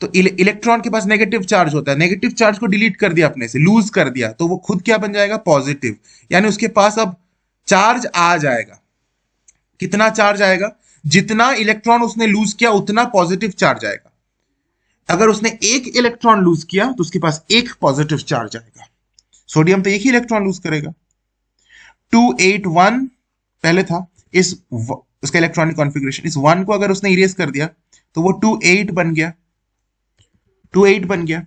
S1: तो इलेक्ट्रॉन के पास नेगेटिव चार्ज होता है, नेगेटिव चार्ज को डिलीट कर दिया, अपने से लूज कर दिया, तो वो खुद क्या बन जाएगा? पॉजिटिव। यानी उसके पास अब चार्ज आ जाएगा। कितना चार्ज आएगा? जितना इलेक्ट्रॉन उसने लूज किया उतना पॉजिटिव चार्ज आएगा। अगर उसने एक इलेक्ट्रॉन लूज किया तो उसके पास एक पॉजिटिव चार्ज आएगा। सोडियम तो एक ही इलेक्ट्रॉन लूज करेगा। 281 पहले था, उसका इलेक्ट्रॉनिक कॉन्फ़िगरेशन, इस 1 को अगर उसने इरेज कर दिया तो वो 28 बन गया, 28 बन गया।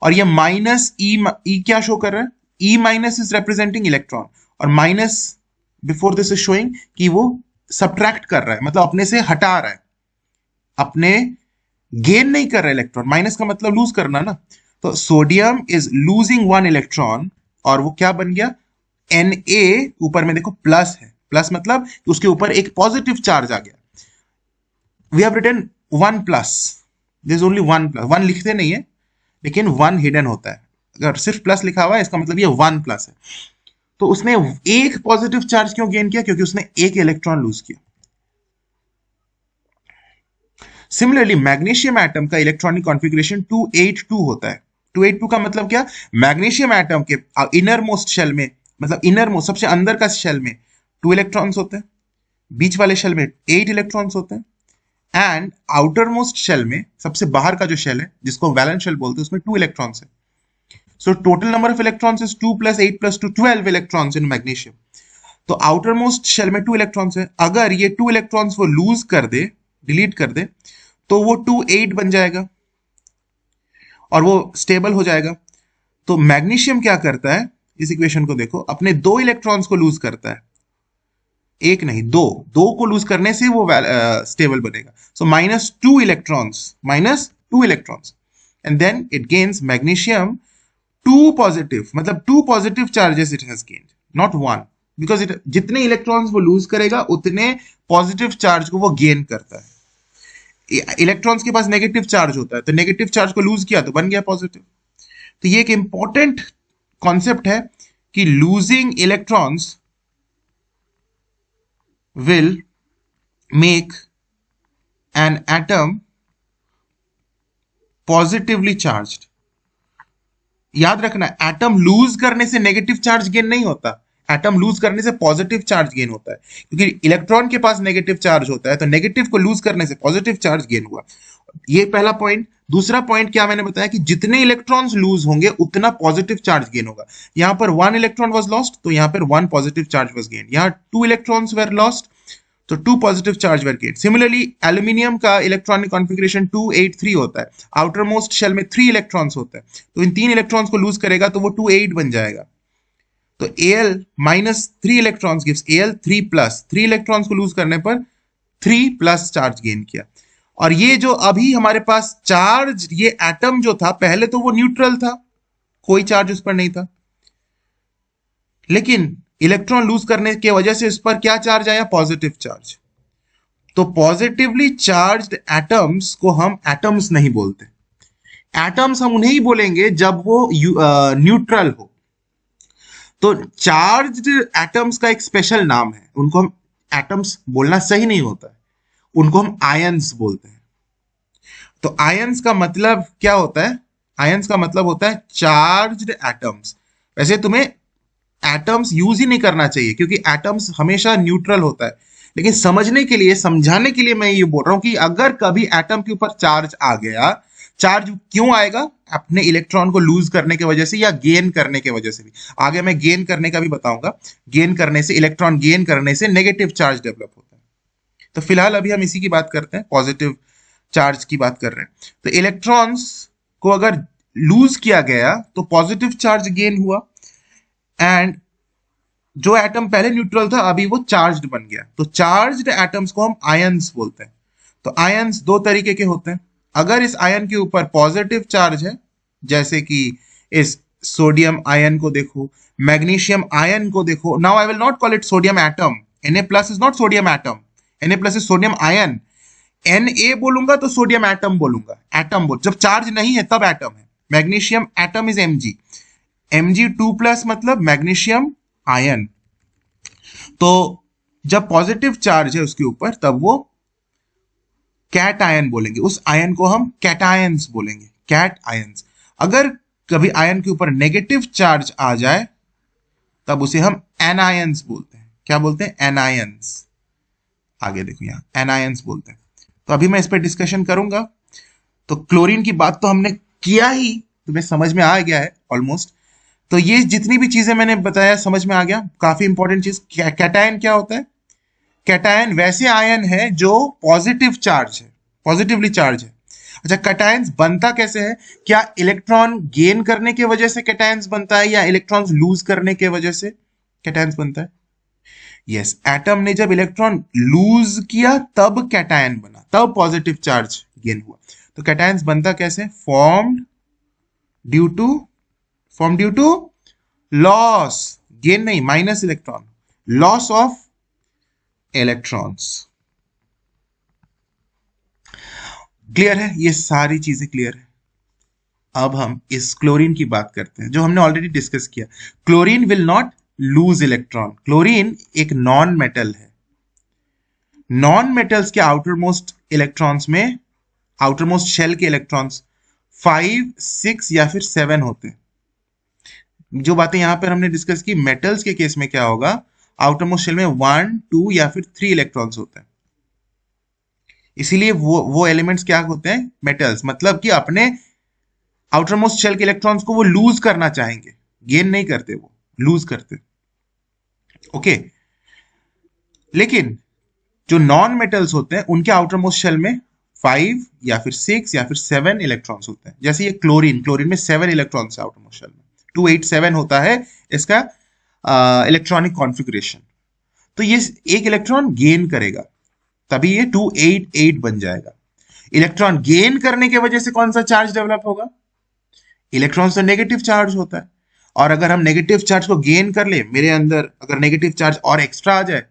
S1: और ये माइनस ई क्या शो कर रहा है? ई माइनस इज रिप्रेजेंटिंग इलेक्ट्रॉन, और minus before this is showing कि वो सब्ट्रैक्ट कर रहा है, मतलब अपने से हटा रहा है, अपने गेन नहीं कर रहा है इलेक्ट्रॉन। माइनस का मतलब लूज करना ना, तो sodium is losing one electron और वो क्या बन गया, Na, ऊपर में देखो प्लस है, प्लस मतलब उसके ऊपर एक पॉजिटिव चार्ज आ गया. We have written one plus, this only one plus, one लिखते नहीं है लेकिन वन हिडन होता है. अगर सिर्फ प्लस लिखा हुआ है इसका मतलब ये वन प्लस है. तो उसने एक पॉजिटिव चार्ज क्यों गेन किया, क्योंकि उसने एक इलेक्ट्रॉन लूज किया. सिमिलरली मैग्नीशियम एटम का इलेक्ट्रॉनिक कॉन्फ़िगरेशन 282 होता है. 282 का मतलब क्या, मैग्नीशियम एटम के इनर मोस्ट शेल में, मतलब इनर मोस्ट सबसे अंदर का शेल में 2 इलेक्ट्रॉन्स होते हैं, बीच वाले शेल में 8 इलेक्ट्रॉन्स होते हैं, एंड आउटर मोस्ट शेल में सबसे बाहर का जो शेल है जिसको वैलेंस शेल बोलते हैं उसमें 2 इलेक्ट्रॉन्स है. So total number of electrons is 2 + 8 + 2 12 electrons in magnesium. तो आउटर मोस्ट शेल में 2 इलेक्ट्रॉन्स है, अगर ये 2 इलेक्ट्रॉन्स वो लूज कर दे, डिलीट कर दे, तो वो 2 8 बन जाएगा और वो स्टेबल हो जाएगा. तो मैग्नीशियम क्या करता है, इस इक्वेशन को देखो, अपने 2 इलेक्ट्रॉन्स को लूज करता है, एक नहीं दो, दो को लूज करने से वो स्टेबल बनेगा. So -2 electrons, -2 electrons, and then it gains magnesium 2 positive, मतलब 2 positive charges it has gained, not 1, because it जितने इलेक्ट्रॉन्स वो लूज करेगा उतने पॉजिटिव चार्ज को वो गेन करता है. इलेक्ट्रॉन्स के पास नेगेटिव चार्ज होता है, तो नेगेटिव चार्ज को लूज किया तो बन गया पॉजिटिव. तो ये एक इंपॉर्टेंट कॉन्सेप्ट है कि losing electrons will make an atom positively charged. याद रखना, एटम लूज करने से नेगेटिव चार्ज गेन नहीं होता, एटम लूज करने से पॉजिटिव चार्ज गेन होता है, क्योंकि इलेक्ट्रॉन के पास नेगेटिव चार्ज होता है, तो नेगेटिव को लूज करने से पॉजिटिव चार्ज गेन हुआ. ये पहला पॉइंट. दूसरा पॉइंट क्या मैंने बताया कि जितने इलेक्ट्रॉन्स लूज होंगे उतना पॉजिटिव चार्ज गेन होगा. यहां पर 1 इलेक्ट्रॉन वाज लॉस्ट, तो यहां पर 1 पॉजिटिव चार्ज वाज गेन. यहां 2 इलेक्ट्रॉन्स वर लॉस्ट, तो 2 पॉजिटिव चार्ज वर गेन. सिमिलरली एल्यूमिनियम का इलेक्ट्रॉनिक कॉन्फ़िगरेशन 283 होता है, आउटर मोस्ट शेल में 3 इलेक्ट्रॉन्स होते हैं, तो इन 3 इलेक्ट्रॉन्स को लूज करेगा तो वो 28 बन जाएगा. तो Al -3 electrons gives Al 3+, 3 electrons को लूज करने पर 3+ चार्ज गेन किया. और ये जो अभी हमारे पास चार्ज, ये एटम जो था पहले तो वो न्यूट्रल था, कोई चार्ज उस पर नहीं था, लेकिन इलेक्ट्रॉन लूज करने की वजह से इस पर क्या चार्ज आया, पॉजिटिव चार्ज. तो पॉजिटिवली चार्ज्ड एटम्स को हम एटम्स नहीं बोलते. एटम्स हम उन्हें ही बोलेंगे जब वो न्यूट्रल हो. तो चार्ज्ड एटम्स का एक स्पेशल नाम है, उनको हम एटम्स बोलना सही नहीं होता है, उनको हम आयंस बोलते हैं. तो आयंस का मतलब क्या होता है, आयंस का मतलब होता है चार्ज्ड एटम्स. वैसे तुम्हें एटम्स यूज ही नहीं करना चाहिए क्योंकि एटम्स हमेशा न्यूट्रल होता है, लेकिन समझने के लिए, समझाने के लिए मैं ये बोल रहा हूं कि अगर कभी एटम के ऊपर चार्ज आ गया, चार्ज क्यों आएगा, अपने इलेक्ट्रॉन को लूज करने की वजह से या गेन करने की वजह से भी. आगे मैं गेन करने का भी बताऊंगा. गेन करने से, इलेक्ट्रॉन गेन करने से नेगेटिव चार्ज डेवलप होता है. तो फिलहाल अभी हम इसी की बात करते हैं, पॉजिटिव चार्ज की बात कर रहे हैं. तो इलेक्ट्रॉन्स को अगर लूज किया गया तो पॉजिटिव चार्ज गेन हुआ, एंड जो एटम पहले न्यूट्रल था अभी वो चार्ज्ड बन गया. तो चार्ज्ड एटम्स को हम आयंस बोलते हैं. तो आयंस दो तरीके के होते हैं. अगर इस आयन के ऊपर पॉजिटिव चार्ज है, जैसे कि इस सोडियम आयन को देखो, मैग्नीशियम आयन को देखो. Now I will not call it sodium atom, Na+ is not sodium atom, Na+ is sodium ion. Na बोलूंगा तो सोडियम एटम बोलूंगा, एटम बोल, जब चार्ज नहीं है तब एटम है. Magnesium atom is Mg, Mg2+ मतलब मैग्नीशियम आयन. तो जब पॉजिटिव चार्ज है उसके ऊपर तब वो कैट आयन बोलेंगे, उस आयन को हम कैटायंस बोलेंगे, कैट आयंस. अगर कभी आयन के ऊपर नेगेटिव चार्ज आ जाए तब उसे हम एनायंस बोलते हैं. क्या बोलते हैं, एनायंस. आगे देखो यहां एनायंस बोलते हैं. तो अभी मैं इस पर डिस्कशन करूंगा. तो क्लोरीन की बात तो हमने किया ही, तुम्हें समझ में आ गया है ऑलमोस्ट. तो ये जितनी भी चीजें मैंने बताया समझ में आ गया. काफी इंपॉर्टेंट चीज, कैटायन क्या होता है, कैटायन वैसे आयन है जो पॉजिटिव चार्ज है, पॉजिटिवली चार्ज है. अच्छा, कैटायंस बनता कैसे है, क्या इलेक्ट्रॉन गेन करने की वजह से कैटायंस बनता है या इलेक्ट्रॉन्स लूज करने की वजह से कैटायंस बनता है? यस, एटम ने जब इलेक्ट्रॉन लूज किया तब कैटायन बना, तब पॉजिटिव चार्ज गेन हुआ. तो कैटायंस बनता कैसे, formed due to form due to loss, gain नहीं, minus electron, loss of electrons. Clear है? ये सारी चीजें क्लियर है। अब हम इस क्लोरीन की बात करते हैं जो हमने ऑलरेडी डिस्कस किया। Chlorine will not lose electron. Chlorine एक नॉन मेटल है। नॉन मेटल्स के आउटर मोस्ट इलेक्ट्रॉन्स में, आउटर मोस्ट शेल के इलेक्ट्रॉन्स 5, 6 या फिर 7 होते हैं। जो बातें यहां पर हमने डिस्कस की, मेटल्स के केस में क्या होगा, आउटर मोस्ट शेल में 1, 2 या फिर 3 इलेक्ट्रॉन्स होते हैं। इसीलिए वो एलिमेंट्स क्या होते हैं, मेटल्स, मतलब कि अपने आउटर मोस्ट शेल के इलेक्ट्रॉन्स को वो लूज करना चाहेंगे, गेन नहीं करते, वो लूज करते। ओके, लेकिन जो नॉन मेटल्स होते हैं उनके आउटर मोस्ट शेल में 5 या फिर 6 या फिर 7 इलेक्ट्रॉन्स होते हैं। जैसे ये क्लोरीन, क्लोरीन में 7 इलेक्ट्रॉन्स है आउटर मोस्ट शेल में, 287 होता है इसका इलेक्ट्रॉनिक कॉन्फ़िगरेशन। तो ये एक इलेक्ट्रॉन गेन करेगा, तभी ये 288 बन जाएगा। इलेक्ट्रॉन गेन करने की वजह से कौन सा चार्ज डेवलप होगा, इलेक्ट्रॉन तो नेगेटिव चार्ज होता है। और अगर हम नेगेटिव चार्ज को गेन कर ले, मेरे अंदर अगर नेगेटिव चार्ज और एक्स्ट्रा आ जाए,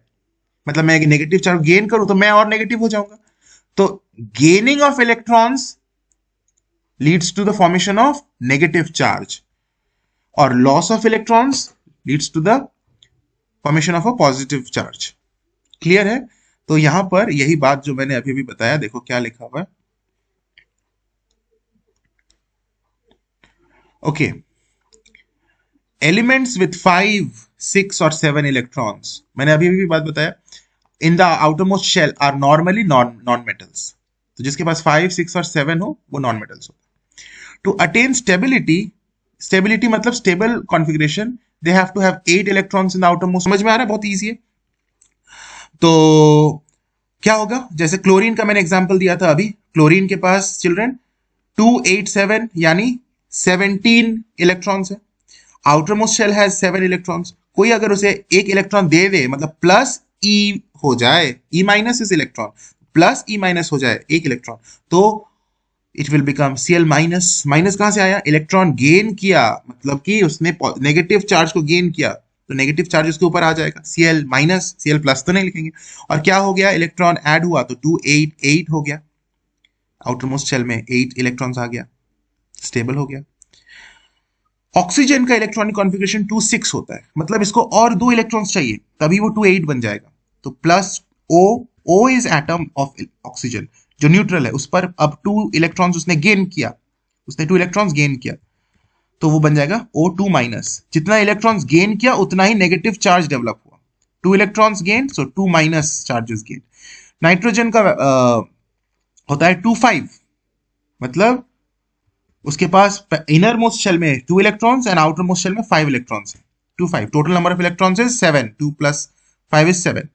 S1: मतलब मैं नेगेटिव चार्ज गेन करूं तो मैं और नेगेटिव हो जाऊंगा। तो gaining of electrons leads to the formation of negative charge और loss of electrons leads to the formation of a positive charge. Clear है? तो यहां पर यही बात जो मैंने अभी भी बताया, देखो क्या लिखा हुआ है। ओके, एलिमेंट्स विथ 5, 6 और 7 इलेक्ट्रॉन्स, मैंने अभी भी बात बताया, in the outer most shell are normally non metals. तो जिसके पास 5, 6 और 7 हो वो नॉन मेटल्स होता है। टू अटेन स्टेबिलिटी, स्टेबिलिटी मतलब stable configuration, they have to have 8 electrons in the outer most. समझ में आ रहा है? बहुत ईजी है। तो क्या होगा, जैसे क्लोरीन का मैंने एग्जांपल दिया था अभी, क्लोरीन के पास चिल्ड्रन 287 यानी 17 इलेक्ट्रॉन्स है। Outer most shell has 7 electrons. कोई अगर उसे एक इलेक्ट्रॉन दे दे, मतलब प्लस ई हो जाए, e minus is electron, plus e minus हो जाए एक इलेक्ट्रॉन, तो it will become Cl minus. Minus कहां से आया, इलेक्ट्रॉन गेन किया, मतलब कि उसने नेगेटिव चार्ज को गेन किया, तो नेगेटिव चार्ज उसके ऊपर आ जाएगा, Cl माइनस, Cl प्लस तो नहीं लिखेंगे। और क्या हो गया, इलेक्ट्रॉन ऐड हुआ तो 288 हो गया, आउटर मोस्ट शेल में 8 इलेक्ट्रॉन्स आ गया, स्टेबल हो गया। ऑक्सीजन का इलेक्ट्रॉनिक कॉन्फ़िगरेशन 2,6 होता है, मतलब इसको और 2 इलेक्ट्रॉन्स चाहिए तभी वो 2,8 बन जाएगा। तो plus O, O is atom of oxygen, जो न्यूट्रल है, उस पर अब 2 इलेक्ट्रॉन्स उसने गेन किया, उसने 2 इलेक्ट्रॉन्स गेन किया, तो वो बन जाएगा O2 माइनस। जितना इलेक्ट्रॉन्स गेन किया उतना ही नेगेटिव चार्ज डेवलप हुआ, 2 इलेक्ट्रॉन्स गेन, सो 2 माइनस चार्जेस गेन। नाइट्रोजन का होता है 2,5, मतलब उसके पास इनर मोस्ट शेल में 2 electrons and outer most shell में 5 इलेक्ट्रॉन्स है। 2,5 टोटल नंबर ऑफ इलेक्ट्रॉन्स है 7, 2 प्लस 5 इज 7।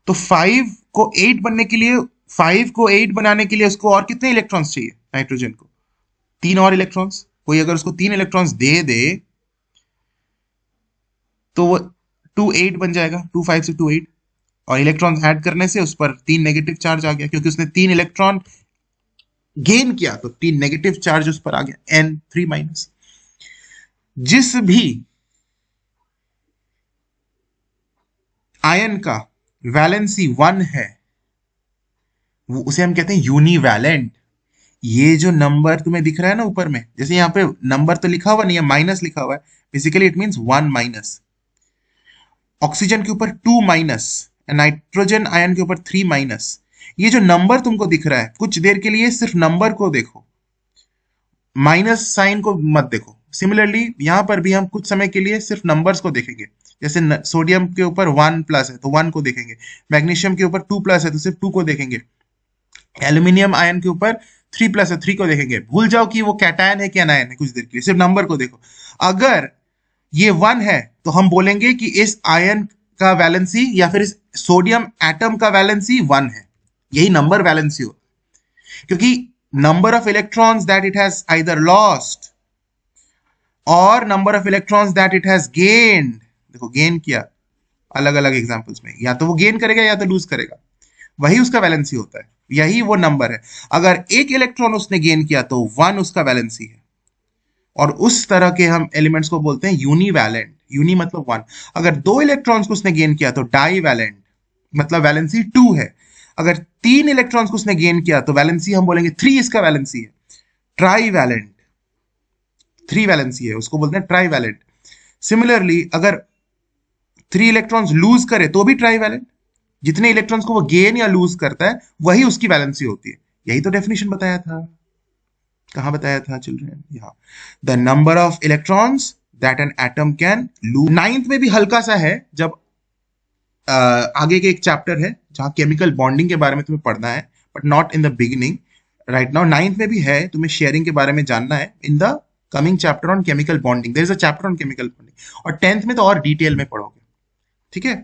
S1: तो 5 को 8 बनने के लिए, 5 को 8 बनाने के लिए उसको और कितने इलेक्ट्रॉन्स चाहिए, नाइट्रोजन को 3 और इलेक्ट्रॉन्स। कोई अगर उसको 3 इलेक्ट्रॉन्स दे दे तो वो 2,8 बन जाएगा, 2,5 से 2,8, और इलेक्ट्रॉन्स ऐड करने से उस पर 3 नेगेटिव चार्ज आ गया, क्योंकि उसने 3 इलेक्ट्रॉन गेन किया तो 3 नेगेटिव चार्ज उस पर आ गया, N3 माइनस। जिस भी आयन का वैलेंसी 1 है वो उसे हम कहते हैं यूनिवैलेंट। ये जो नंबर तुम्हें दिख रहा है ना ऊपर में, जैसे यहाँ पे नंबर तो लिखा हुआ नहीं है, माइनस लिखा हुआ है, basically it means 1 minus. Oxygen के ऊपर 2 माइनस, नाइट्रोजन आयन के ऊपर 3 माइनस। ये जो नंबर तुमको दिख रहा है, कुछ देर के लिए सिर्फ नंबर को देखो, माइनस साइन को मत देखो। सिमिलरली यहां पर भी हम कुछ समय के लिए सिर्फ नंबर्स को देखेंगे, जैसे सोडियम के ऊपर 1 प्लस है तो 1 को देखेंगे, मैग्नीशियम के ऊपर 2 प्लस है तो सिर्फ 2 को देखेंगे, एल्यूमिनियम आयन के ऊपर 3 प्लस है 3 को देखेंगे। भूल जाओ कि वो कैटायन है कि एनायन है, कुछ देर के लिए सिर्फ नंबर को देखो। अगर ये 1 है तो हम बोलेंगे कि इस आयन का वैलेंसी या फिर इस सोडियम एटम का वैलेंसी 1 है, यही नंबर वैलेंसी हो, क्योंकि number of electrons that it has either lost or number of electrons that it has gained, देखो गेन किया अलग अलग एग्जांपल्स में, या तो वो गेन करेगा या तो लूज करेगा, वही उसका वैलेंसी होता है, यही वो नंबर है। अगर एक इलेक्ट्रॉन उसने गेन किया तो 1 उसका वैलेंसी है, और उस तरह के हम एलिमेंट्स को बोलते हैं यूनिवैलेंट। यूनि मतलब वन। अगर 2 इलेक्ट्रॉन्स को उसने गेन किया तो डाईवैलेंट, मतलब वैलेंसी 2 है। अगर 3 इलेक्ट्रॉन्स को उसने गेन किया तो वैलेंसी हम बोलेंगे 3 इसका वैलेंसी है। ट्राईवैलेंट, 3 वैलेंसी है, उसको बोलते हैं ट्राईवैलेंट। सिमिलरली अगर 3 इलेक्ट्रॉन्स लूज करे तो भी ट्राईवैलेंट। जितने इलेक्ट्रॉन्स को वो गेन या लूज करता है वही उसकी वैलेंसी होती है। यही तो डेफिनेशन बताया था। कहां बताया था चिल्ड्रन? यहाँ, the number of electrons that an atom can lose. 9th में भी हल्का सा है, जब आगे के एक चैप्टर है जहां केमिकल बॉन्डिंग के बारे में तुम्हें पढ़ना है, but not in the beginning. Right now 9th में भी है, तुम्हें शेयरिंग के बारे में जानना है in the coming chapter on chemical bonding. There is a chapter on chemical bonding, और 10th में तो और डिटेल में पढ़ोगे। ठीक है,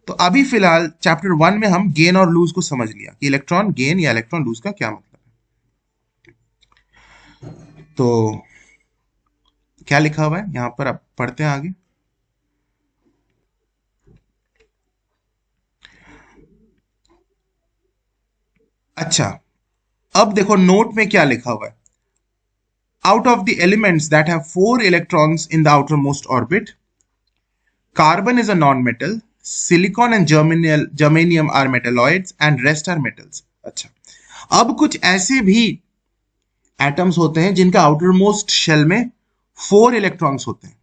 S1: तो अभी फिलहाल चैप्टर 1 में हम गेन और लूज को समझ लिया कि इलेक्ट्रॉन गेन या इलेक्ट्रॉन लूज का क्या मतलब है। तो क्या लिखा हुआ है यहां पर, अब पढ़ते हैं आगे। अच्छा, अब देखो नोट में क्या लिखा हुआ है। Out of the elements that have 4 electrons in the outer most orbit, carbon is a non metal, silicon and germanium are metalloids and rest are metals. अच्छा, अब कुछ ऐसे भी एटम्स होते हैं जिनका आउटर मोस्ट शेल में 4 इलेक्ट्रॉन्स होते हैं।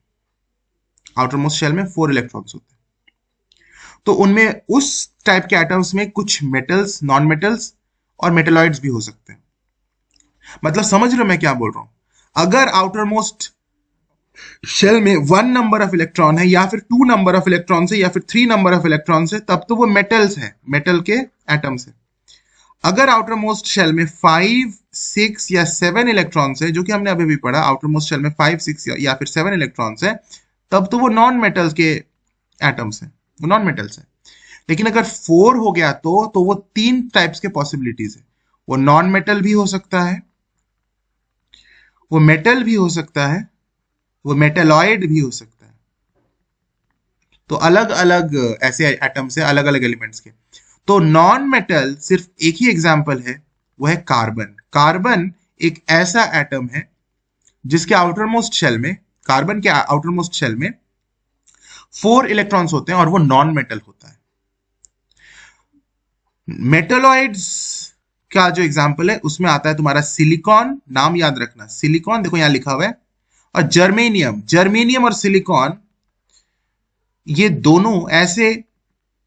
S1: आउटर मोस्ट शेल में 4 इलेक्ट्रॉन्स होते हैं, तो उनमें उस टाइप के एटम्स में कुछ मेटल्स, नॉन मेटल्स और मेटलॉइड्स भी हो सकते हैं। मतलब समझ रहे हो मैं क्या बोल रहा हूं? अगर आउटर मोस्ट शेल में 1 नंबर ऑफ इलेक्ट्रॉन है, या फिर 2 नंबर ऑफ इलेक्ट्रॉन है, या फिर 3 नंबर ऑफ इलेक्ट्रॉन है, तब तो वो मेटल्स है, मेटल के एटम्स है। अगर आउटर मोस्ट शेल में 5, 6 या 7 इलेक्ट्रॉन्स है, जो कि हमने अभी भी पढ़ा, आउटर मोस्ट शेल में 5, 6 या फिर 7 इलेक्ट्रॉन्स है, तब तो वो नॉन मेटल्स के एटम्स है, वो नॉन मेटल्स है। लेकिन अगर 4 हो गया तो वो 3 टाइप्स के पॉसिबिलिटीज है। वो नॉन मेटल भी हो सकता है, वो मेटल भी हो सकता है, वो मेटेलॉइड भी हो सकता है। तो अलग अलग ऐसे एटम्स है, अलग अलग एलिमेंट्स के। तो नॉन मेटल सिर्फ एक ही एग्जाम्पल है, वो है कार्बन। कार्बन एक ऐसा एटम है जिसके आउटर मोस्ट शेल में, कार्बन के आउटर मोस्ट शेल में 4 इलेक्ट्रॉन्स होते हैं और वो नॉन मेटल होता है। मेटलॉइड्स का जो एग्जाम्पल है उसमें आता है तुम्हारा सिलिकॉन, नाम याद रखना, सिलिकॉन देखो यहां लिखा हुआ है, और जर्मेनियम। जर्मेनियम और सिलिकॉन ये दोनों ऐसे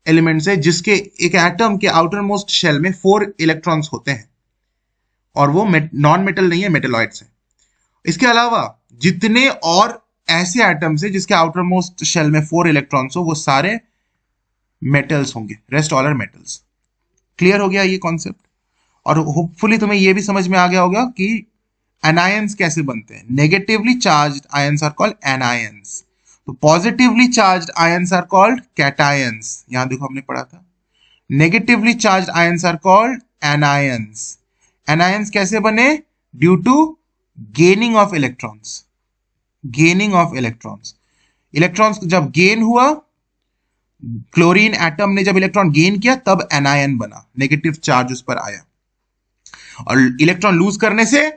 S1: एलिमेंट्स है जिसके एक एटम के आउटर मोस्ट शेल में 4 इलेक्ट्रॉन्स होते हैं, और वो नॉन मेटल नहीं है, मेटलॉइड्स है। इसके अलावा जितने और ऐसे एटम्स है जिसके आउटर मोस्ट शेल में 4 इलेक्ट्रॉन्स हो, वो सारे मेटल्स होंगे, rest all are metals. Clear हो गया ये कॉन्सेप्ट? और होपफुली तुम्हें ये भी समझ में आ गया होगा कि एनायंस कैसे बनते हैं। Negatively charged ions are called anions, तो positively charged ions are called cations. यहां देखो हमने पढ़ा था, negatively charged ions are called anions. Anions कैसे बने? Due to gaining of electrons, gaining of electrons. Electrons जब गेन हुआ, क्लोरीन एटम ने जब इलेक्ट्रॉन गेन किया तब एनायन बना, नेगेटिव चार्ज उस पर आया, और इलेक्ट्रॉन लूज करने से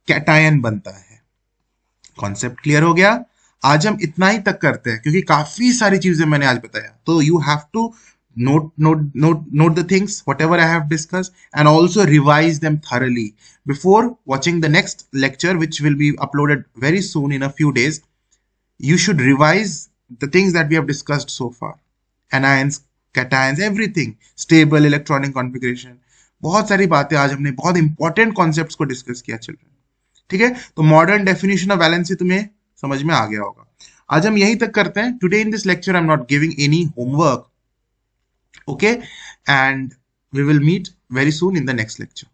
S1: कैटायन बनता है। कॉन्सेप्ट क्लियर हो गया? आज हम इतना ही तक करते हैं क्योंकि काफी सारी चीजें मैंने आज बताया, तो you have to note the things whatever I have discussed, and also revise them thoroughly before watching the next lecture, which will be uploaded very soon in a few days. You should revise the things that we have discussed so far, anions, cations, everything, stable electronic configuration. बहुत सारी बातें आज हमने बहुत important concepts को discuss किया children. ठीक है, तो मॉडर्न डेफिनेशन ऑफ वैलेंसी तुम्हें समझ में आ गया होगा। आज हम यहीं तक करते हैं। Today in this lecture I am not giving any homework, okay, and we will meet very soon in the next lecture.